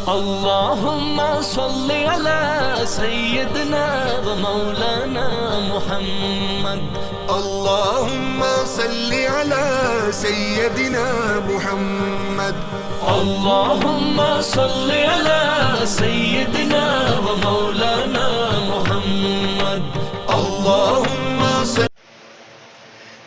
अल्लाहुम्मा सल्लि अला सय्यदना व मौलाना मुहम्मद। अल्लाहुम्मा सल्लि अला सय्यदिना मुहम्मद। अल्लाहुम्मा सल्लि अला सय्यदना व मौलाना मुहम्मद। अल्लाहुम्मा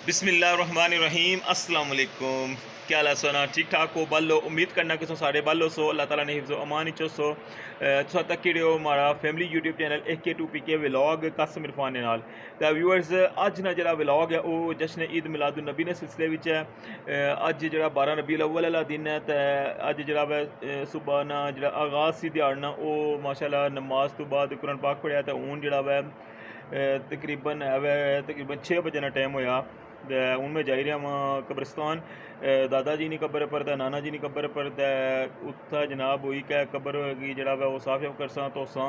बिस्मिल्लाहिर्रहमानिर्रहीम। अस्सलाम वालेकुम। क्या हाल सोना ठीक ठाक हो बल्लो। उम्मीद करना कि सारे बल्लो सो अल्लाह ताला ने हिफ्ज़ो अमान चो सो तुसा तक कि हमारा family YouTube channel AK2PK vlog Qasim Irfan नाल तो व्यूअर्स अज ना जो व्लॉग है वो जश्न ईद मिलादुन नबी ने सिलसिले में है। अज जो 12 रबीउल अव्वल वाला दिन है तो अज जो सुबह ना जो आगाज़ सी दिहाड़ ना वो माशाल्लाह नमाज तो बाद कुरान पाक पढ़िया तो हूँ जो तकरीबन तकरीबन 6 बजे का टाइम होया। हूँ मैं जाई रहा वहाँ कब्रिस्तान दादा जी की कब्र पर नाना जी की कब्र पर उत्था जनाब हुई कै कब्र की जरा वो साफ करसा धोसा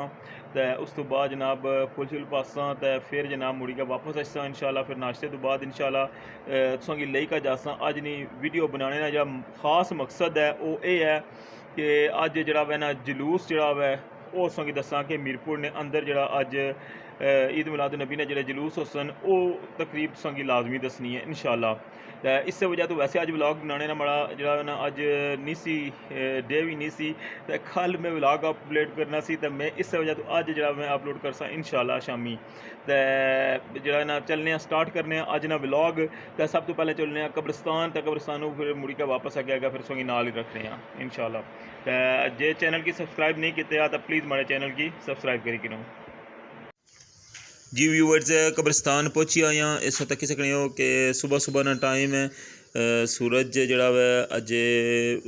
तो उस तो बाद जनाब फुल शुल पासा तो फिर जनाब मुड़ी के वापस आसा इंशाल्लाह। फिर नाश्ते तो बाद इंशाल्लाह तुसा की लेई का जासा। अज नी वीडियो बनाने का जो खास मकसद है वो ये है कि अज जरा वै ना जलूस जरा वै वो तुसा की दसा कि मीरपुर ने अंदर जरा अज ईद मिलाद नबी ने जो जलूस हुसन वो तकरीब तुसा की लाजमी दसनी है इंशाल्लाह। इस वजह तो वैसे अज व्लॉग बनाने का बड़ा जो ना अज नहीं सी डे भी नहीं सी तो कल मैं व्लॉग अपलोड करना सी तो मैं इस वजह तो अज जो मैं अपलोड कर सा इंशाल्लाह शामी तो जो ना चलने स्टार्ट करने अज ना व्लॉग तो सब तो पहले चलने कब्रिस्तान तो कब्रिस्तान फिर मुड़ी के वापस आ गया फिर तुसा नाल ही रखने इंशाल्लाह। तो जे चैनल की सब्सक्राइब नहीं किया तो प्लीज़ हमारे चैनल की सब्सक्राइब करी करो जी। व्यूवर्स कब्रिस्तान पहुंची आया इस तक सकने हो कि सुबह सुबह ना टाइम है सूरज जड़ा वै अज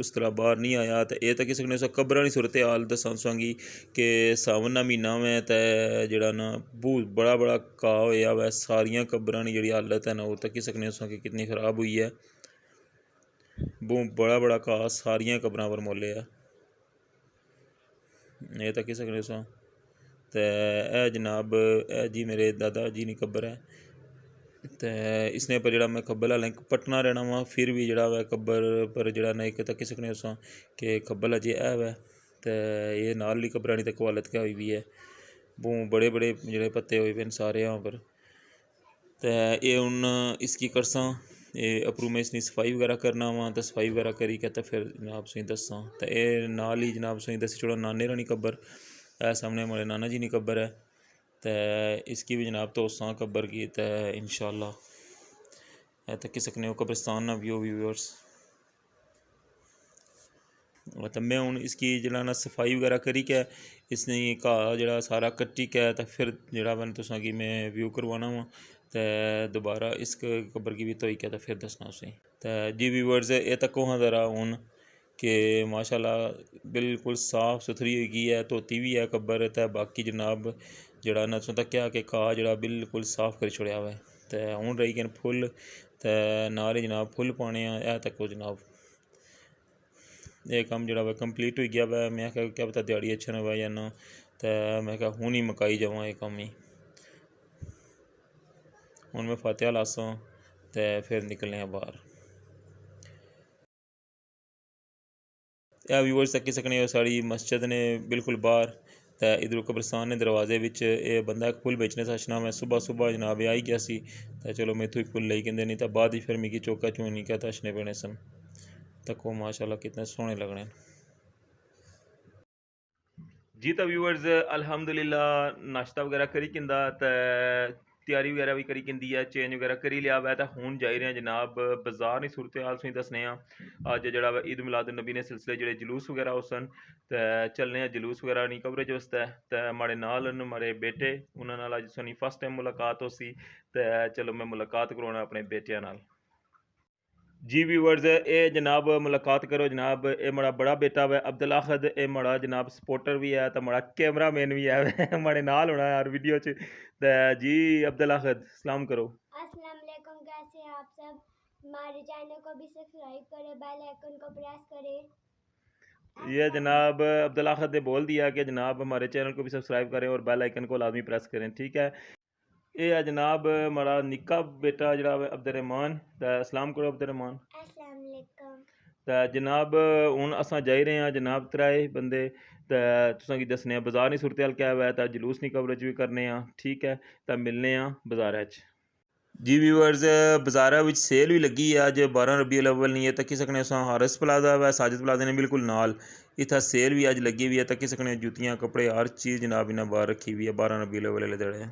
उस तरह बाहर नहीं आया तो यह तक सकने हो कब्र की सूरत हाल दसा तुसांगी कि सावन का महीना वै तो जड़ा ना बहुत बड़ा बड़ा घा होया वै सारिया कब्रां की जी हालत है ना वो तक सकने हो कि कितनी खराब हुई है। बहुत बड़ा बड़ा घा सारिया कब्रां पर मोले है ये तक सकने हो तो यह जनाब जी मेरे दादा जी की कब्र है तो इसने पर जरा मैं खब्बल हालें पटना रहना वा फिर भी जरा वै कब्र पर जरा ना एक तक सकने हो कि खब्बल अजे है वै तो ये नाल ही कब्रानी तक हालत क्या हुई भी है बहुत बड़े बड़े जोड़े पत्ते हुए पे सारे यहाँ पर। तो ये हूँ इसकी करसा ये अपरू में इसकी सफाई वगैरह करना वा तो सफाई वगैरह करी के तो फिर जनाब तुसें दसा तो ये नाल ही जनाब तुसें दसी छोड़ा नाने रानी कब्र है सामने हमारे नाना जी की कब्र है तो इसकी भी जनाब तो उसा कब्र की तो इंशाल्लाह तक सकने हो कब्रिस्तान ना व्यू व्यूअर्स। तो मैं हूँ इसकी जरा ना सफाई वगैरह करी के इसने घा जरा सारा कट्टी के तो फिर जरा मैंने तुसा की मैं व्यू करवाना वा तो दोबारा इस कब्र की भी धोई के तो फिर दसना उसे तो जी व्यूअर्स ये तक वहाँ ज़रा हूँ कि माशाल्लाह बिल्कुल साफ़ सुथरी हुई है धोती भी है कब्र तो बाकी जनाब जड़ा ना तुम तक कि घा जड़ा बिल्कुल साफ़ कर छोड़िया हुआ है तो हूँ रही गए फुल तो नाल ही जनाब फुल पाने यह तक जनाब ये काम जड़ा वा कंप्लीट हो गया वै। मैं क्या पता दिहाड़ी अच्छा ना वै या ना तो मैं हूँ ही मकाई जावा ये काम ही हूँ मैं फातिहा लासा तो फिर निकलने बाहर। व्यूअर्स तक सकने साड़ी मस्जिद ने बिल्कुल बाहर तो इधर कब्रिस्तान ने दरवाजे ये बंदा एक फुल बेचने सचना मैं सुबह सुबह जनाब आई गया सी तो चलो मैं इतों ही फुल लेई कहते नहीं तो बाद ही फिर मिगी चौका चूनी क्या तशने पैने सन तक वो माशाल्लाह कितने सोहने लगने जी। तो व्यूअर्स अल्हम्दुलिल्लाह नाश्ता वगैरह करी किंदा तो तैयारी वगैरह भी करी किंदी है चेंज वगैरह करी लिया वै तो हूँ जाई रहे हैं जनाब बाजार की सूरत हाल तुसीं दसने अज जरा ईद मिलाद नबी ने सिलसिले जोड़े जलूस वगैरह हो सन तो चलने जलूस वगैरह नहीं कवरेज वास्ते तो माड़े नाल माड़े बेटे उन्होंने अज सानी फस्ट टाइम मुलाकात हो सी तो चलो मैं मुलाकात करवाना अपने बेटिया नाल जी। व्यूअर्स ये जनाब मुलाकात करो जनाब ये माड़ा बड़ा बेटा वै अब्दुल अहद ये माड़ा जनाब सपोर्टर भी है तो माड़ा कैमरा मैन भी है माड़े नाल होना यार वीडियो च तो जी अब्दुल अहद सलाम करो। अस्सलाम वालेकुम, कैसे हैं आप सब। हमारे चैनल को भी सब्सक्राइब करें, बेल आइकन को प्रेस करें। ये जनाब अब्दुल अहद ने बोल दिया कि जनाब हमारे चैनल को भी सब्सक्राइब करें और बेल आइकन को लाजमी प्रेस करें ठीक है। ये है जनाब हमारा निक्का बेटा जरा अब्दुल रहमान तो सलाम करो अब्दुल रहमान। अस्सलाम वालेकुम। ਤਾਂ ਜਨਾਬ ਹੁਣ ਅਸਾਂ ਜਾਈ ਰਹੇ ਹਾਂ ਜਨਾਬ ਤਰਾਏ ਬੰਦੇ ਤਾਂ ਤੁਸਾਂ ਕੀ ਦੱਸਨੇ ਆ ਬਾਜ਼ਾਰ ਦੀ सूरत हाल क्या है ਤਾਂ ਜਲੂਸ ਦੀ ਕਵਰੇਜ ਵੀ ਕਰਨੇ ਆ ਠੀਕ ਹੈ ਤਾਂ ਮਿਲਨੇ ਆ ਬਾਜ਼ਾਰਾਂ 'ਚ जी व्यूअर्स बाज़ारा विच सेल भी लगी है अज 12 रबीउल अव्वल नहीं है तक्की सकने असां हारिस प्लाजा व साजिद प्लाजा ने बिल्कुल नाल इत्थै सेल भी अज लगी हुई है तक्की सकने जुतियां कपड़े हर चीज़ जनाब इन्हें बाहर रखी हुई है 12 रबीउल अव्वल वाले दड़े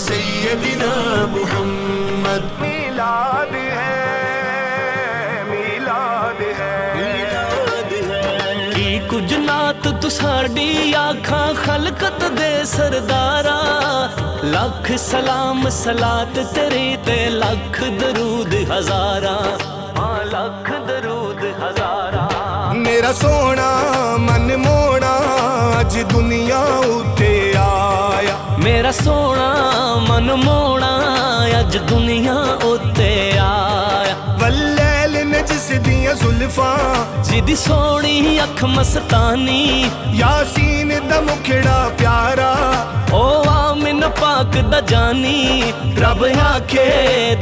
सैयदना मुहम्मद मिलाद है मिलाद है की कुछ नात तू साडी आखां खलकत दे सरदारा लख सलाम सलात तेरी ते लख दरूद हजारा लख दरूद हजारा मेरा सोना मन मोना अज दुनिया उत्ते आया मेरा सोना मन मोना अज दुनिया उत्ते आया वल्लैल ने जिस दियां जुल्फां जिदी सोनी अख मस्तानी यासीन दा मुखड़ा प्यारा ओ आमिन पाक दा जानी रब आखे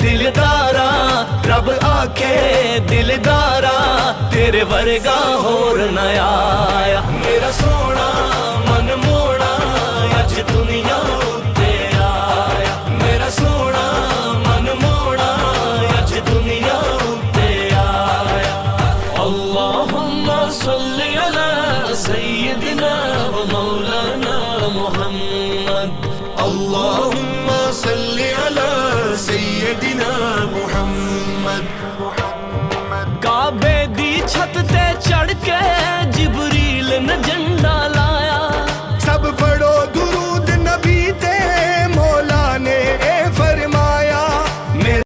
दिलदारा रब आखे दिलदारा तेरे वर्गा होर न आया मेरा सोना मन मोना अज दुनिया उत्ते आया मेरा सोना मन मोना अज दुनिया उत्ते आया अल्लाहुम्मा सल्ली अला सय्यिदिना व मौलाना मुहम्मद अल्लाहुम्मा सल्ली अला सय्यदिना मुहम्मद काबे दी छत ते चढ़ के जिबरील ने झंडा